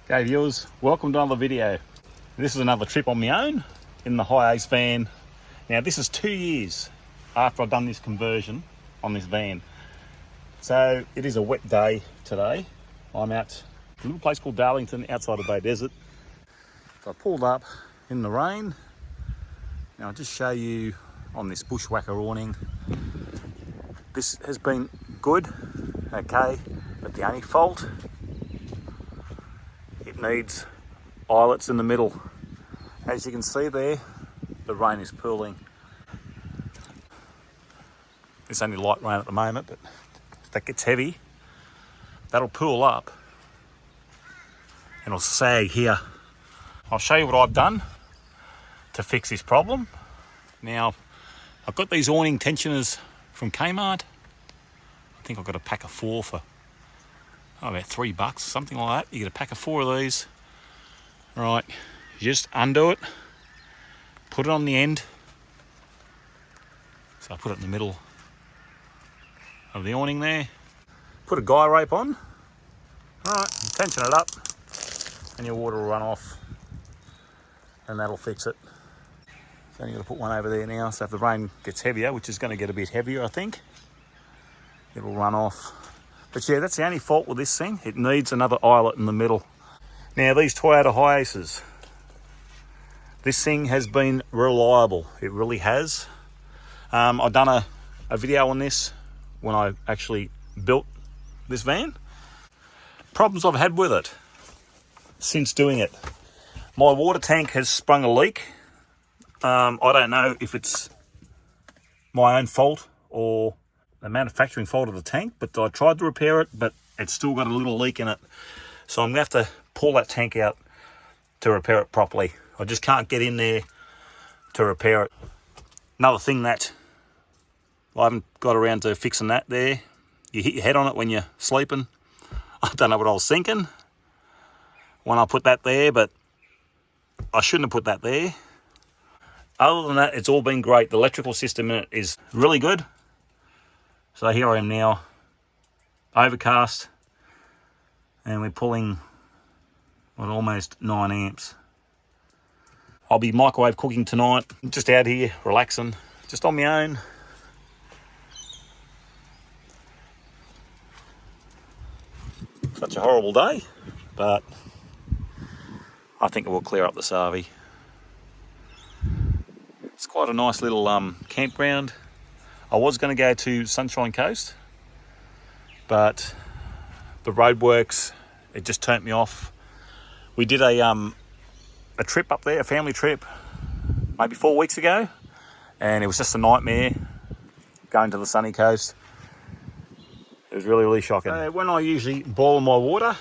Hey viewers, welcome to another video. This is another trip on my own in the hiace van. Now this is 2 years after I've done this conversion on this van. So it is a wet day today. I'm at a little place called Darlington outside of Bay Desert. So I pulled up in the rain. Now I'll just show you on this bushwhacker awning. This has been good, okay, but the only fault, it needs eyelets in the middle. As you can see there, the rain is pooling. It's only light rain at the moment, but if that gets heavy, that'll pool up and it'll sag here. I'll show you what I've done to fix this problem. Now, I've got these awning tensioners from Kmart. I think I've got a pack of 4 for about $3, something like that. You get a pack of 4 of these. Right, you just undo it, put it on the end. So I put it in the middle of the awning there. Put a guy rope on. Alright, tension it up and your water will run off and that'll fix it. So I'm going to put one over there now, so if the rain gets heavier, which is going to get a bit heavier I think, it'll run off. But yeah, that's the only fault with this thing. It needs another eyelet in the middle. Now these Toyota hiaces, this thing has been reliable. It really has. I've done a video on this when I actually built this van. Problems I've had with it since doing it. My water tank has sprung a leak. I don't know if it's my own fault or the manufacturing fault of the tank, but I tried to repair it, but it's still got a little leak in it. So I'm going to have to pull that tank out to repair it properly. I just can't get in there to repair it. Another thing that I haven't got around to fixing that there, you hit your head on it when you're sleeping. I don't know what I was thinking when I put that there, but I shouldn't have put that there. Other than that, it's all been great. The electrical system in it is really good. So here I am now, overcast, and we're pulling almost 9 amps. I'll be microwave cooking tonight, just out here, relaxing, just on my own. Such a horrible day, but I think it will clear up the Savi. It's quite a nice little campground. I was going to go to Sunshine Coast, but the roadworks, it just turned me off. We did a trip up there, a family trip, maybe 4 weeks ago, and it was just a nightmare going to the sunny coast. It was really, really shocking. When I usually boil my water,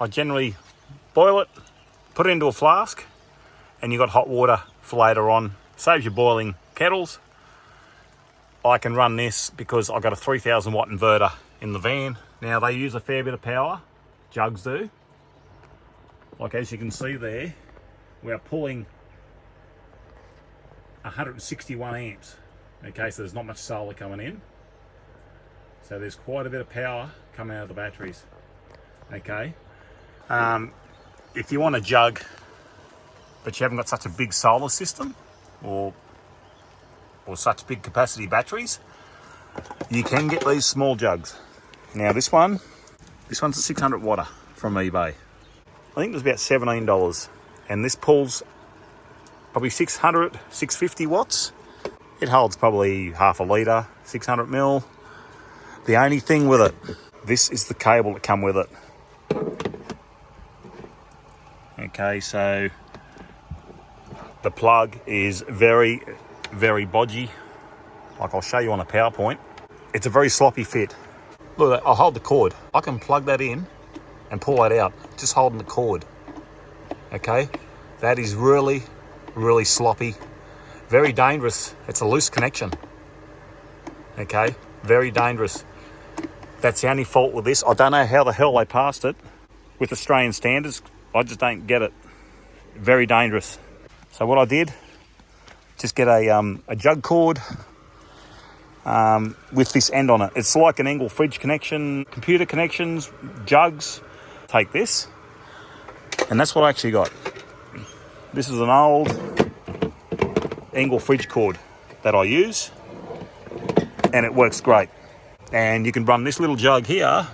I generally boil it, put it into a flask, and you got hot water for later on. Saves you boiling kettles. I can run this because I've got a 3000 watt inverter in the van. Now they use a fair bit of power, jugs do. Like as you can see there, we are pulling 161 amps. Okay, so there's not much solar coming in. So there's quite a bit of power coming out of the batteries. Okay. If you want a jug, but you haven't got such a big solar system or such big capacity batteries, you can get these small jugs. Now this one's a 600 watter from eBay. I think it was about $17, and this pulls probably 650 watts. It holds probably half a litre, 600 mil. The only thing with it, this is the cable that come with it. Okay, so the plug is very, very bodgy. Like I'll show you on a PowerPoint. It's a very sloppy fit. Look, I'll hold the cord. I can plug that in and pull that out, just holding the cord. Okay, that is really, really sloppy. Very dangerous. It's a loose connection. Okay, very dangerous. That's the only fault with this. I don't know how the hell they passed it with Australian standards. I just don't get it. Very dangerous. So what I did, just get a jug cord with this end on it. It's like an angle fridge connection, computer connections, jugs. Take this, And that's what I actually got. This is an old Engel fridge cord that I use, and it works great. And you can run this little jug here,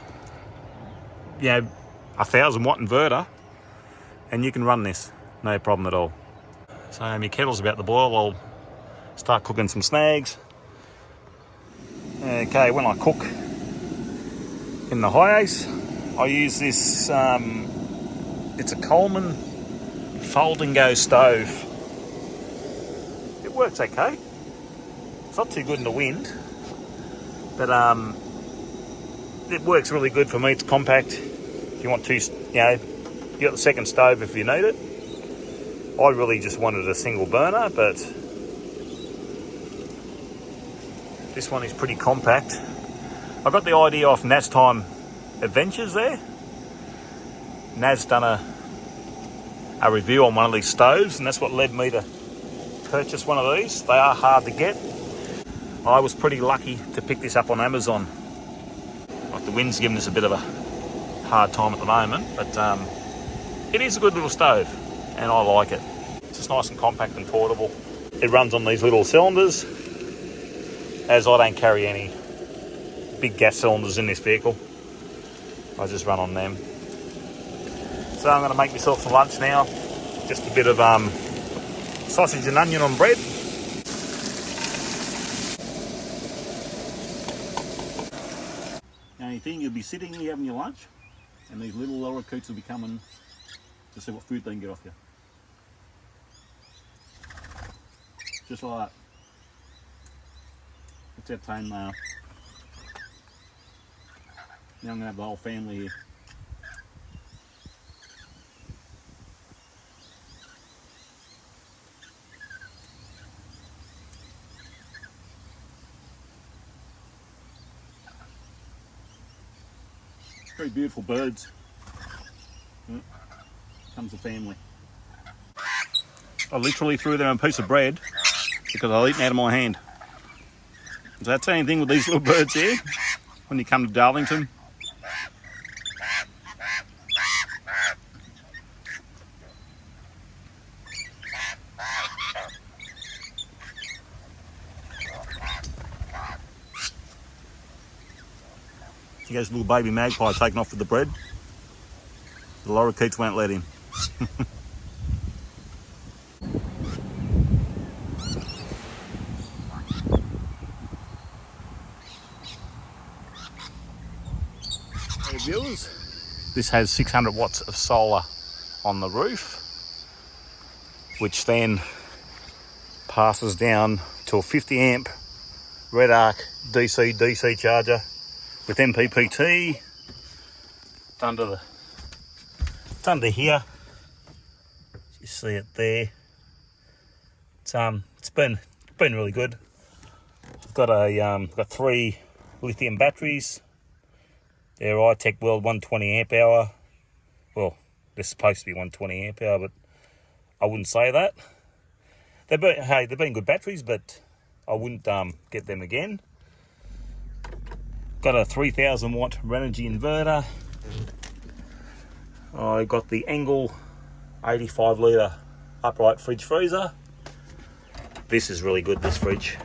you know, 1,000 watt inverter, and you can run this, no problem at all. So my kettle's about to boil. I'll start cooking some snags. Okay, when I cook in the hiace, I use this, it's a Coleman fold and go stove. It works okay. It's not too good in the wind, but it works really good for me. It's compact. If you want to, you know, you got the second stove if you need it. I really just wanted a single burner, but this one is pretty compact. I got the idea off Naz Time Adventures there. Naz done a review on one of these stoves, and that's what led me to purchase one of these. They are hard to get. I was pretty lucky to pick this up on Amazon. Like, the wind's giving us a bit of a hard time at the moment, but it is a good little stove, and I like it. It's just nice and compact and portable. It runs on these little cylinders, as I don't carry any big gas cylinders in this vehicle. I just run on them. So I'm going to make myself some lunch now. Just a bit of sausage and onion on bread. The only thing, you'll be sitting here having your lunch, and these little lower coots will be coming to see what food they can get off you. Just like that. That's our tame male. Now I'm going to have the whole family here. Very beautiful birds. Comes the family. I literally threw them a piece of bread because I'll eat it out of my hand. So that's the only thing with these little birds here. When you come to Darlington, he goes little baby magpie taking off with the bread. The lorikeets won't let him. Hey viewers, this has 600 watts of solar on the roof, which then passes down to a 50 amp Red Arc DC charger with MPPT. It's under here. You see it there. It's been really good. I've got 3 lithium batteries. They're iTech World 120 amp hour. Well, they're supposed to be 120 amp hour, but I wouldn't say that. They've been good batteries, but I wouldn't get them again. Got a 3,000 watt Renogy inverter. I got the Engel 85 litre upright fridge freezer. This is really good, this fridge.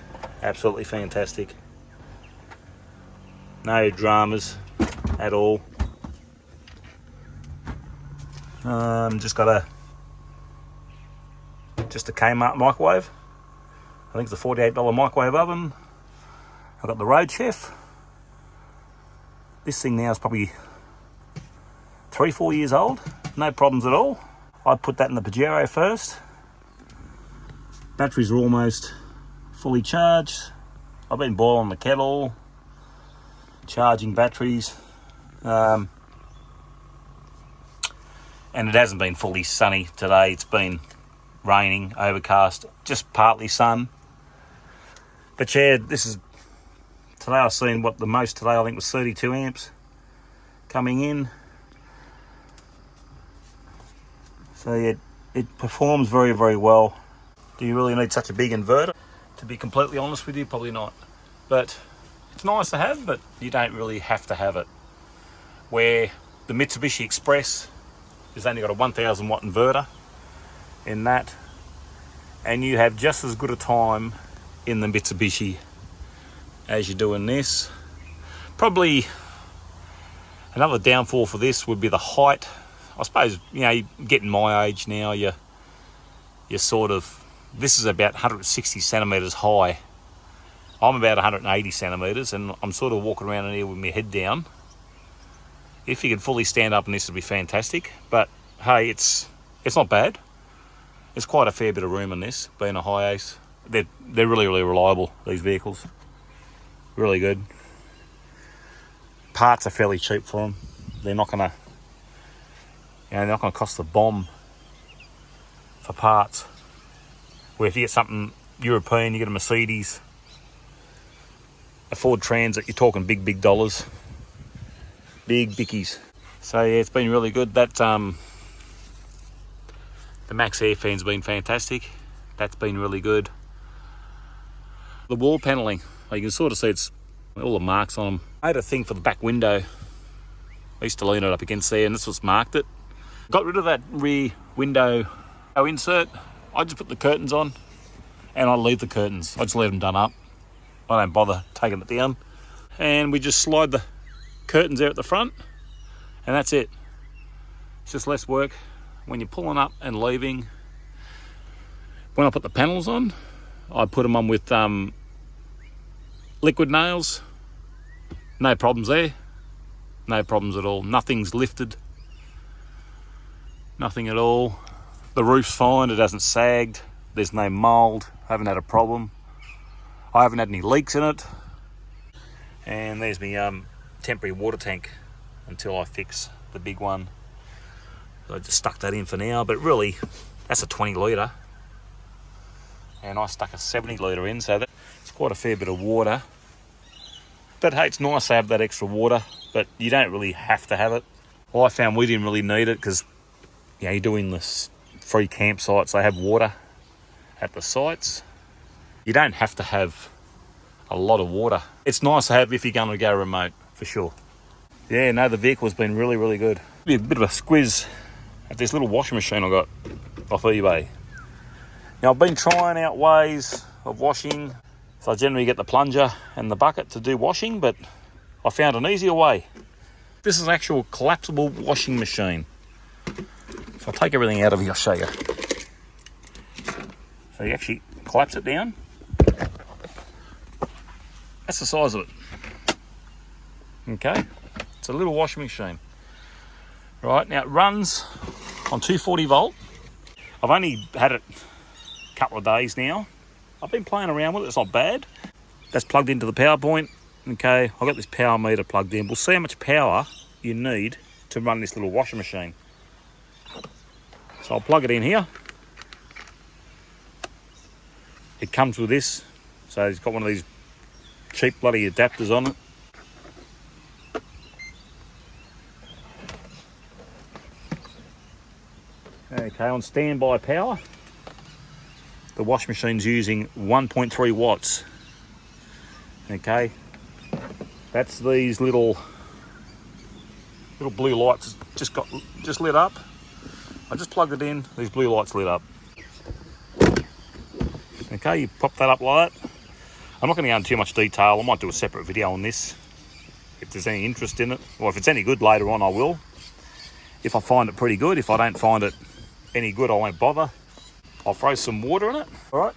Absolutely fantastic. No dramas at all. Just got a Kmart microwave. I think it's a $48 microwave oven. I've got the Road Chef. This thing now is probably 3-4 years old. No problems at all. I put that in the Pajero first. Batteries are almost fully charged. I've been boiling the kettle, charging batteries. And it hasn't been fully sunny today. It's been raining, overcast, just partly sun. But yeah, today I've seen what the most today I think was 32 amps coming in. So yeah, it performs very, very well. Do you really need such a big inverter? To be completely honest with you, probably not. But it's nice to have, but you don't really have to have it. Where the Mitsubishi Express It's only got a 1000 watt inverter in that, and you have just as good a time in the Mitsubishi as you do in this. Probably another downfall for this would be the height. I suppose, you know, getting my age now, you're sort of, this is about 160 centimetres high. I'm about 180 centimetres, and I'm sort of walking around in here with my head down. If you could fully stand up in this, would be fantastic. But hey, it's not bad. There's quite a fair bit of room in this, being a hiace. They're really, really reliable, these vehicles. Really good. Parts are fairly cheap for them. They're not gonna, you know, they're not gonna cost the bomb for parts. Where if you get something European, you get a Mercedes, a Ford Transit, you're talking big dollars. Big bickies. So yeah, it's been really good. That the Max Air fan's been fantastic. That's been really good. The wall panelling, you can sort of see it's all the marks on them. I had a thing for the back window. I used to lean it up against there, and this was marked it. Got rid of that rear window insert. I just put the curtains on, and I leave the curtains. I just leave them done up. I don't bother taking it down. And we just slide the curtains there at the front, and that's it. It's just less work when you're pulling up and leaving. When I put the panels on, I put them on with liquid nails. No problems there. No problems at all. Nothing's lifted. Nothing at all. The roof's fine. It hasn't sagged. There's no mould. I haven't had a problem. I haven't had any leaks in it. And there's my temporary water tank until I fix the big one. So I just stuck that in for now, but really that's a 20 litre, and I stuck a 70 litre in, so it's quite a fair bit of water. But hey, it's nice to have that extra water, but you don't really have to have it. Well, I found we didn't really need it because, you know, you're doing this free campsites, they have water at the sites. You don't have to have a lot of water. It's nice to have if you're going to go remote, for sure. Yeah, no, the vehicle's been really, really good. Be a bit of a squiz at this little washing machine I got off eBay. Now, I've been trying out ways of washing. So I generally get the plunger and the bucket to do washing, but I found an easier way. This is an actual collapsible washing machine. So I'll take everything out of here, I'll show you. So you actually collapse it down. That's the size of it. Okay, it's a little washing machine. Right, now it runs on 240 volt. I've only had it a couple of days now. I've been playing around with it, it's not bad. That's plugged into the power point. Okay, I've got this power meter plugged in. We'll see how much power you need to run this little washing machine. So I'll plug it in here. It comes with this. So it's got one of these cheap bloody adapters on it. Okay, on standby power, the wash machine's using 1.3 watts. Okay, that's these little blue lights just lit up. I just plugged it in, these blue lights lit up. Okay, you pop that up like that. I'm not going to go into too much detail. I might do a separate video on this if there's any interest in it, or if it's any good later on I will. If I find it pretty good. If I don't find it any good, I won't bother. I'll throw some water in it. All right,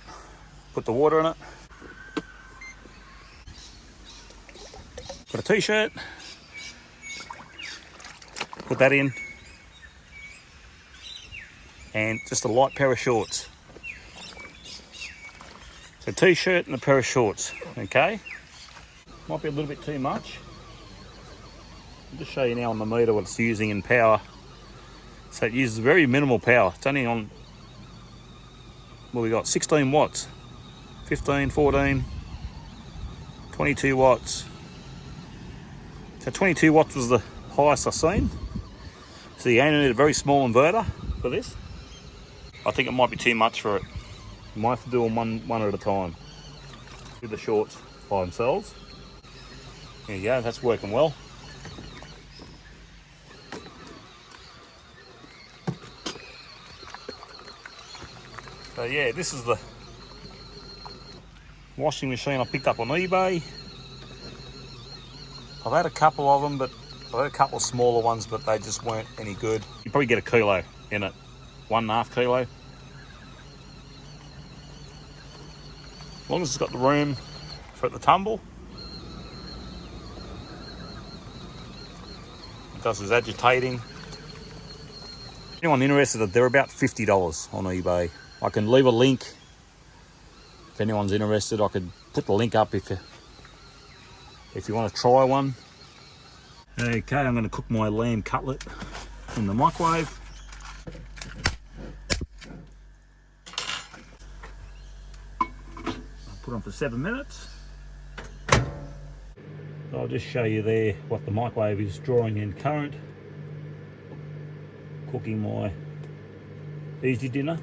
put the water in it. Got a t-shirt. Put that in. And just a light pair of shorts. So a t-shirt and a pair of shorts, okay? Might be a little bit too much. I'll just show you now on the meter what it's using in power. So it uses very minimal power. It's only on, what we got, 16 watts. 15, 14, 22 watts. So 22 watts was the highest I've seen. So you only need a very small inverter for this. I think it might be too much for it. You might have to do them one at a time. Do the shorts by themselves. There you go, that's working well. So yeah, this is the washing machine I picked up on eBay. I've had a couple of them, but I've had a couple of smaller ones, but they just weren't any good. You probably get a kilo in it, 1.5 kilo. As long as it's got the room for it to tumble. It does is agitating. Anyone interested, they're about $50 on eBay. I can leave a link if anyone's interested. I could put the link up if you want to try one. Okay, I'm going to cook my lamb cutlet in the microwave. I'll put on for 7 minutes. So I'll just show you there what the microwave is drawing in current. Cooking my easy dinner.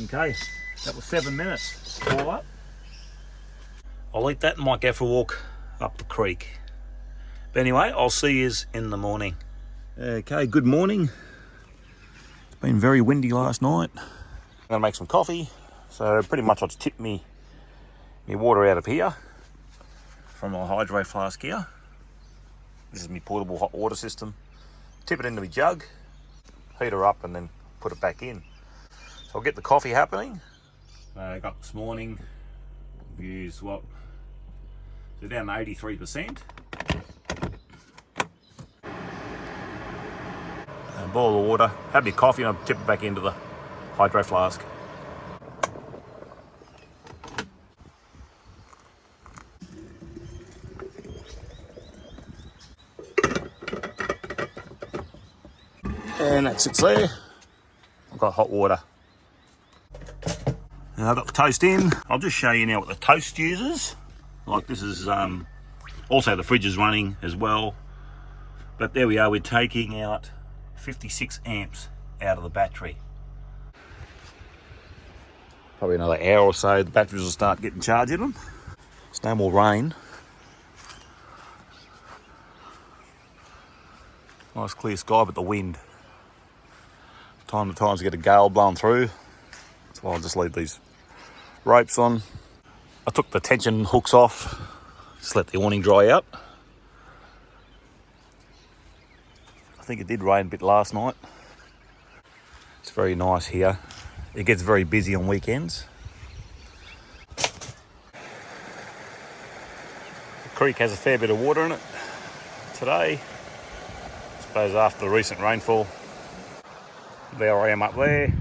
Okay, that was 7 minutes all up. I'll eat that and might go for a walk up the creek. But anyway, I'll see you in the morning. Okay, good morning. It's been very windy last night. I'm gonna make some coffee. So pretty much I'll just tip me water out of here from my hydro flask here. This is my portable hot water system. Tip it into my jug, heat her up and then put it back in. So I'll get the coffee happening. I got this morning, views what? So down to 83%. And boil the water, have my coffee and I'll tip it back into the hydro flask. And that sits there. I've got hot water. Now I've got the toast in. I'll just show you now what the toast uses. Like this is, also the fridge is running as well. But there we are, we're taking out 56 amps out of the battery. Probably another hour or so, the batteries will start getting charged in them. There's no more rain. Nice clear sky, but the wind. Time to times get a gale blowing through. That's why I'll just leave these ropes on. I took the tension hooks off, just let the awning dry out. I think it did rain a bit last night. It's very nice here. It gets very busy on weekends. The creek has a fair bit of water in it today. I suppose after the recent rainfall. There I am up there.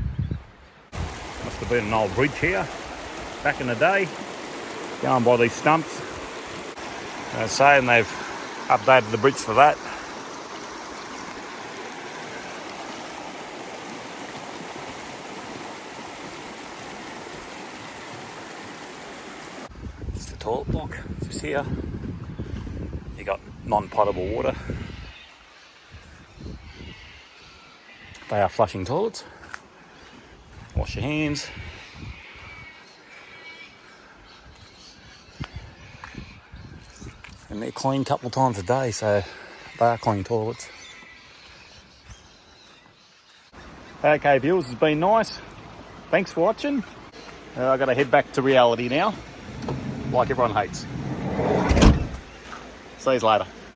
Must have been an old bridge here back in the day. Going by these stumps. They're saying they've updated the bridge for that. It's the toilet block, just here. You got non-potable water. They are flushing toilets. Wash your hands. And they're clean a couple of times a day, so they are clean toilets. Okay viewers, it's been nice. Thanks for watching. I've got to head back to reality now, like everyone hates. See you later.